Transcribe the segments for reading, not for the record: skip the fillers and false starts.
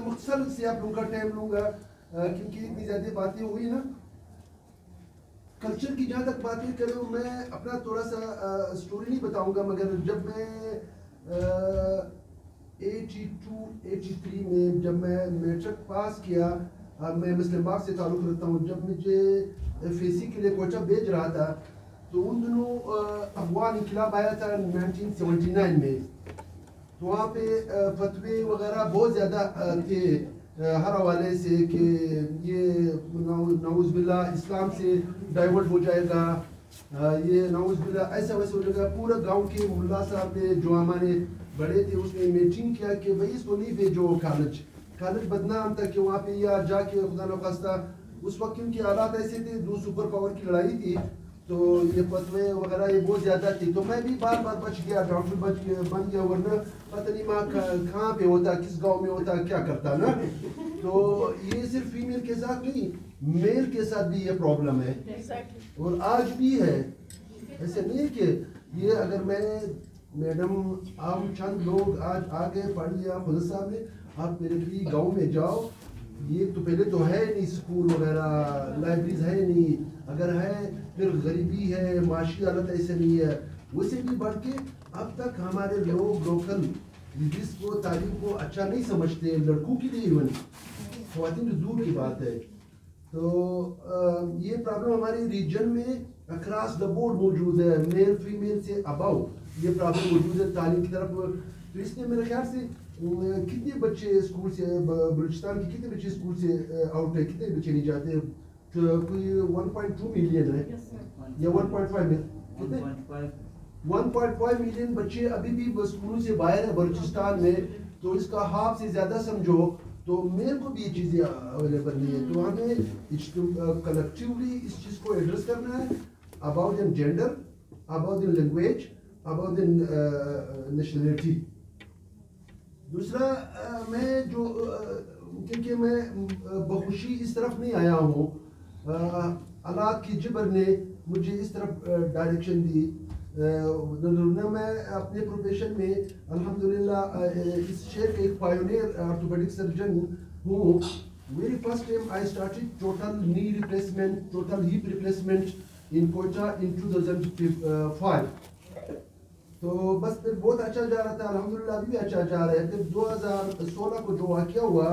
मुख्तसर से आप लोगों का टाइम लूँगा क्योंकि इतनी ज़्यादा बातें हुई ना। कल्चर की जहाँ तक बातें करूँ, मैं अपना थोड़ा सा स्टोरी नहीं बताऊँगा, मगर जब मैं 82-83 में जब मैं मैट्रिक पास किया, मैं मुस्लिम बाग से ताल्लुक़ रखता हूँ, जब मुझे फेसी के लिए कोटा भेज रहा था तो उन दिनों अफगान इनकलाब आया था 1979 में। तो वहाँ पे फतवे वगैरह बहुत ज़्यादा थे हर हवाले से कि ये नाउज़ बिल्लाह इस्लाम से डाइवर्ट हो जाएगा, ये नाउज़ बिल्लाह ऐसा वैसा हो जाएगा। पूरा गांव के मुल्ला साहब ने जो हमारे बड़े थे उसने मीटिंग किया कि भाई इसको नहीं भेजो कॉलेज बदनाम था कि वहाँ पे या जाके खुदा न खास्ता उस वक्त क्योंकि हालात ऐसे थे, दो सुपर पावर की लड़ाई थी, तो ये फतवे वगैरह ये बहुत ज़्यादा थी। तो मैं भी बार बार बच गया, डॉक्टर बन गया, वरना पता नहीं माँ कहाँ पे होता, किस गांव में होता, क्या करता ना। तो ये सिर्फ फीमेल के साथ नहीं, मेल के साथ भी ये प्रॉब्लम है और आज भी है। ऐसे नहीं कि ये अगर मैं मैडम आप चंद लोग आज आ गए पढ़ लिया खुदा साहब ने, आप मेरे लिए गाँव में जाओ, ये तो पहले तो है नहीं स्कूल वगैरह, लाइब्रेरीज है नहीं, अगर है फिर गरीबी है, माशी हालत ऐसे नहीं है। उससे भी बढ़ के अब तक हमारे लोग लोकल जिसको तालीम को अच्छा नहीं समझते, लड़कों के लिए इवन ख्वातीन तो दूर की बात है। तो ये प्रॉब्लम हमारे रीजन में अक्रॉस द बोर्ड मौजूद है, मेल फीमेल से अबव ये प्रॉब्लम मौजूद है तालीम की तरफ। तो इसलिए मेरे ख्याल से कितने बच्चे स्कूल से, बलूचिस्तान के कितने बच्चे स्कूल से आउट है, कितने बच्चे नहीं जाते? तो कोई 1.2 मिलियन है या 1.5 कितने 1.5 मिलियन बच्चे अभी भी स्कूलों से बाहर है बलूचिस्तान में। तो इसका हाफ से ज़्यादा समझो, तो मेरे को भी ये चीज़ें अवेलेबल नहीं है। तो हमें कलेक्टिवली इस चीज़ को एड्रेस करना है, about the gender, about the language, about the nationality. दूसरा मैं जो क्योंकि मैं बखुशी इस तरफ नहीं आया हूँ, हालात की जबर ने मुझे इस तरफ डायरेक्शन दी। मैं अपने प्रोफेशन में अल्हम्दुलिल्लाह इस शहर के एक पायोनियर ऑर्थोपेडिक सर्जन हूँ। Very first time I started total knee replacement, total hip replacement in Quetta in 2005। तो बस फिर बहुत अच्छा जा रहा था, अल्हम्दुलिल्लाह अभी भी अच्छा जा रहा है। फिर 2016 को जो वाक़या हुआ,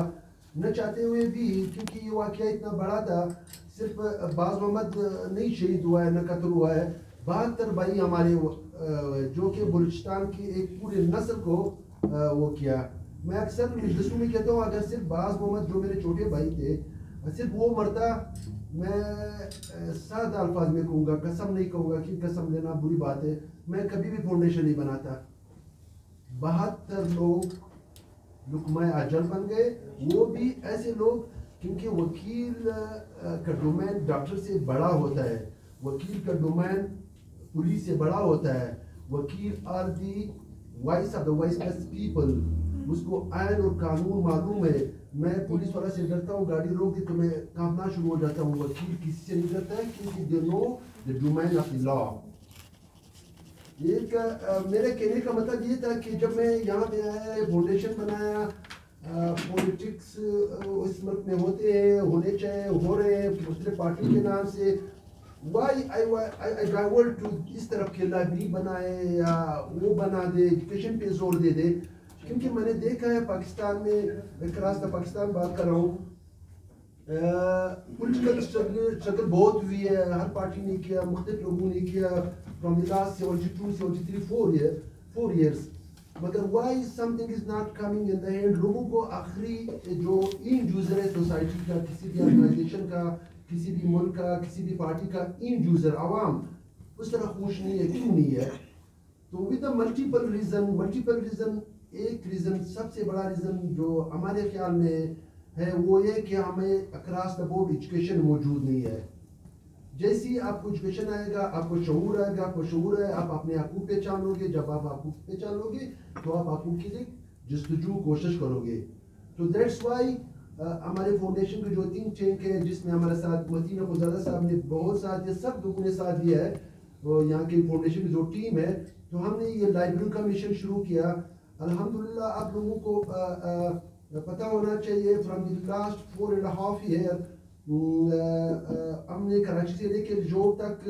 न चाहते हुए भी, क्योंकि ये वाक़या इतना बड़ा था, सिर्फ बाज़ मोहम्मद नहीं शहीद हुआ है, न कत्ल हुआ है, 72 भाई हमारे जो कि बलूचिस्तान की एक पूरे नस्ल को वो किया। मैं अक्सर मजलिसों में कहता हूँ अगर सिर्फ बाज़ मोहम्मद जो मेरे छोटे भाई थे सिर्फ वो मरता, मैं सादा अल्फाज में कहूँगा, कसम नहीं कहूँगा कि कसम लेना बुरी बात है, मैं कभी भी फाउंडेशन नहीं बनाता। 72 लोग लुकमा अजल बन गए, वो भी ऐसे लोग क्योंकि वकील का डोमेन डॉक्टर से बड़ा होता है, वकील का डोमेन पुलिस से बड़ा होता है। वकील are the voice of the voiceless people, उसको आयन और कानून मालूम है। मैं पुलिस वाला से डरता हूँ, गाड़ी रोक दी तो मैं कांपना शुरू हो जाता हूँ। वकील किसी से नहीं डरता है क्योंकि they know the domain of the law. एक मेरे कहने का मतलब ये था कि जब मैं यहाँ पे आया, फाउंडेशन बनाया, पॉलिटिक्स इस मुल्क में होते हैं, होने चाहिए, हो रहे हैं मुख्तलिफ पार्टियों के नाम से, वाई आई डाइवर्ट टू इस तरफ के लाइब्रेरी बनाए या वो बना दे, एजुकेशन पे जोर दे दे। क्योंकि मैंने देखा है पाकिस्तान में, क्रॉस द पाकिस्तान बात कर रहा हूँ, पॉलिटिकल स्ट्रगल बहुत हुई है, हर पार्टी ने किया, मुख्तलिफ लोगों ने किया, फ्रॉम द लास्ट 72, 73, 4 years। मगर Y something is not coming in the end. लोगों को आखिरी जो इन यूजर है सोसाइटी का, किसी भी ऑर्गेनाइजेशन का, किसी भी मुल्क का, किसी भी पार्टी का इन यूजर आवाम उस तरह खुश नहीं है। क्यों नहीं है? तो विद मल्टीपल रीजन, एक रीजन, सबसे बड़ा रीजन जो हमारे ख्याल में है वो ये कि हमें अक्रॉस द बोर्ड एजुकेशन मौजूद नहीं है। जैसे ही आपको एजुकेशन आएगा, आपको शऊर आएगा, आपको शऊर है, आप अपने आप को पहचान लोगे। जब आप आपको पहचान लोगे तो आप आपको के लिए जस्तजू कोशिश करोगे। तो दैट्स वाई हमारे फाउंडेशन की जो थिंक टैंक है, जिसमें हमारे साथ मतीन खुजादा साहब ने बहुत साथ दिया, सब लोगों ने साथ दिया है, यहाँ की फाउंडेशन की जो टीम है, तो हमने ये लाइब्रेरी का मिशन शुरू किया। अल्हम्दुलिल्लाह आप लोगों को پتہ ہونا چاہیے فرام دی لاسٹ 4.5 ایئر ہم نے کراچی سے لے کے جو تک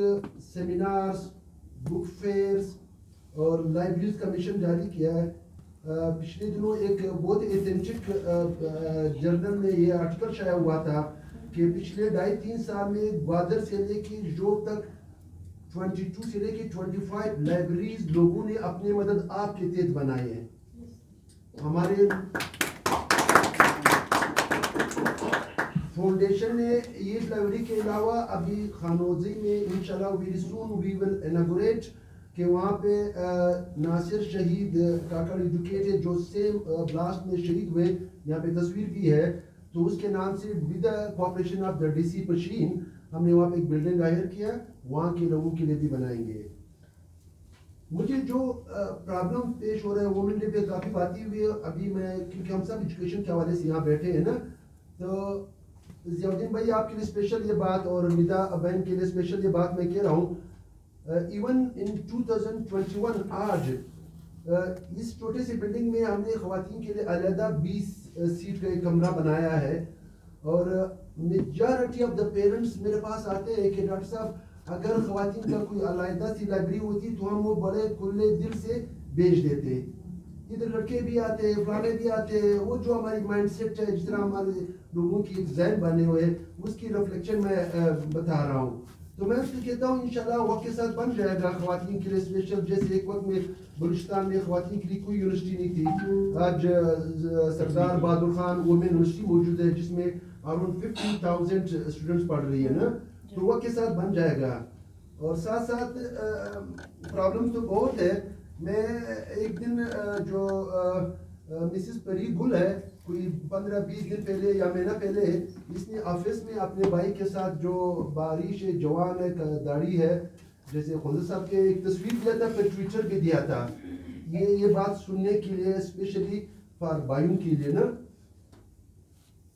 سیمینارز، بک فیئرز اور لائبریریز کا مشن جاری کیا ہے. پچھلے دنوں ایک بہت ایتھینٹک جرنل میں یہ آرٹیکل شائع ہوا تھا کہ پچھلے 2.5-3 سال میں گوادر سے لے کے جو تک 22 سے لے کے 25 لائبریریز لوگوں نے اپنے مدد آپ کے تحت بنائے ہیں. ہمارے فاؤنڈیشن نے یہ لائبریری کے علاوہ ابھی خانوزی میں انشاءاللہ ویری سون وی ول اناگوریٹ کہ وہاں پہ ناصر شہید کاکڑ ایڈوکیٹ جو سیم بلاسٹ میں شہید ہوئے، یہاں پہ تصویر بھی ہے، تو اس کے نام سے with the cooperation of the D C Pishin ہم نے وہاں پہ ایک بلڈنگ ہائر کیا، وہاں کے لوگوں کے لیے بھی بنائیں گے. مجھے جو پرابلم پیش ہو رہا ہے وہ میرے پہ کافی باتیں ہوئی ہے. ابھی میں کیونکہ ہم سب ایجوکیشن کے حوالے سے یہاں بیٹھے ہیں نا، تو ضیاء الدین بھائی آپ کے لیے اسپیشل یہ بات اور ندا بہن کے لیے اسپیشل یہ بات میں کہہ رہا ہوں. ایون ان 2021 آج اس چھوٹے سے بلڈنگ میں ہم نے خواتین کے لیے علیحدہ 20 سیٹ کا ایک کمرہ بنایا ہے، اور میجارٹی آف دا پیرنٹس میرے پاس آتے ہیں کہ ڈاکٹر صاحب اگر خواتین کا کوئی علیحدہ سی لائبریری ہوتی تو ہم وہ بڑے کھلے دل سے بھیج دیتے. ادھر لڑکے بھی آتے ہیں، فلانے بھی آتے ہیں، وہ جو ہماری مائنڈ سیٹ ہے جس طرح ہمارے لوگوں کی ذہن بنے ہوئے اس کی ریفلیکشن میں بتا رہا ہوں. تو میں اس کو کہتا ہوں انشاءاللہ وقت کے ساتھ بن جائے گا خواتین کے لیے اسپیشل. جیسے ایک وقت میں بلوچستان میں خواتین کے لیے کوئی یونیورسٹی نہیں تھی، آج سردار بہادر خان وومن یونیورسٹی موجود ہے جس میں اراؤنڈ 50,000 اسٹوڈنٹس پڑھ رہی ہیں نا، تو وقت کے ساتھ بن جائے گا. اور ساتھ ساتھ پرابلم تو بہت ہے. میں ایک دن جو مسز پری گل ہے کوئی 15-20 دن پہلے یا مہینہ پہلے اس نے آفس میں اپنے بھائی کے ساتھ جو بارش جوان ہے، داڑھی ہے، جیسے خضر صاحب کے ایک تصویر دیا تھا، پھر ٹویٹر پہ دیا تھا. یہ بات سننے کے لیے اسپیشلی فار بھائیوں کے لیے نا،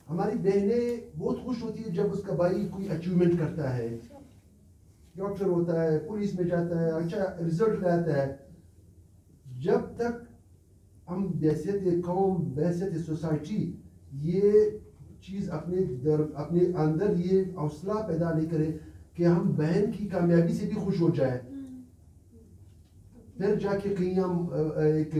ہماری بہنیں بہت خوش ہوتی ہے جب اس کا بھائی کوئی اچیومنٹ کرتا ہے، ڈاکٹر ہوتا ہے، پولیس میں جاتا ہے، اچھا رزلٹ لاتا ہے. جب تک ہم بحیثیت قوم، بحیثیت سوسائٹی یہ چیز اپنے اندر یہ حوصلہ پیدا نہیں کرے کہ ہم بہن کی کامیابی سے بھی خوش ہو جائے، پھر جا کے کہیں ہم ایک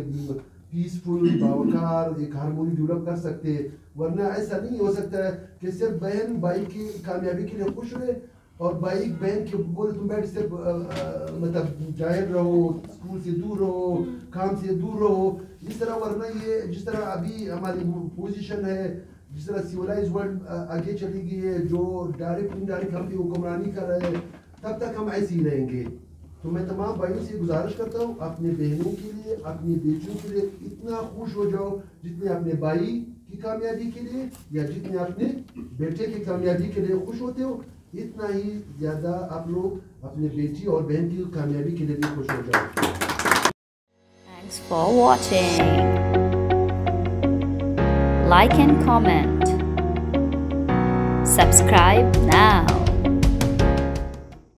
پیسفل باوقار ایک ہارمونی ڈیولپ کر سکتے. ورنہ ایسا نہیں ہو سکتا ہے کہ صرف بہن بھائی کی کامیابی کے لیے خوش رہے اور بھائی بہن کے بولے تم بیٹھ صرف مطلب جاہر رہو، اسکول سے دور رہو، کام سے دور رہو اس طرح. ورنہ یہ جس طرح ابھی ہماری پوزیشن ہے، جس طرح سیولائز ورلڈ آگے چلی گئی ہے، جو ڈائریکٹ انڈائریکٹ ہم پہ حکمرانی کر رہے ہیں، تب تک ہم ایسے ہی رہیں گے. تو میں تمام بھائیوں سے گزارش کرتا ہوں اپنے بہنوں کے لیے، اپنی بیٹیوں کے لیے اتنا خوش ہو جاؤ جتنے اپنے بھائی کی کامیابی کے لیے یا جتنے اپنے بیٹے کی کامیابی کے لیے خوش ہوتے ہو، اتنا ہی زیادہ آپ لوگ اپنے بیٹی اور بہن کی کامیابی کے لیے بھی خوش ہو جاؤ. Thanks for watching. Like and comment. Subscribe now.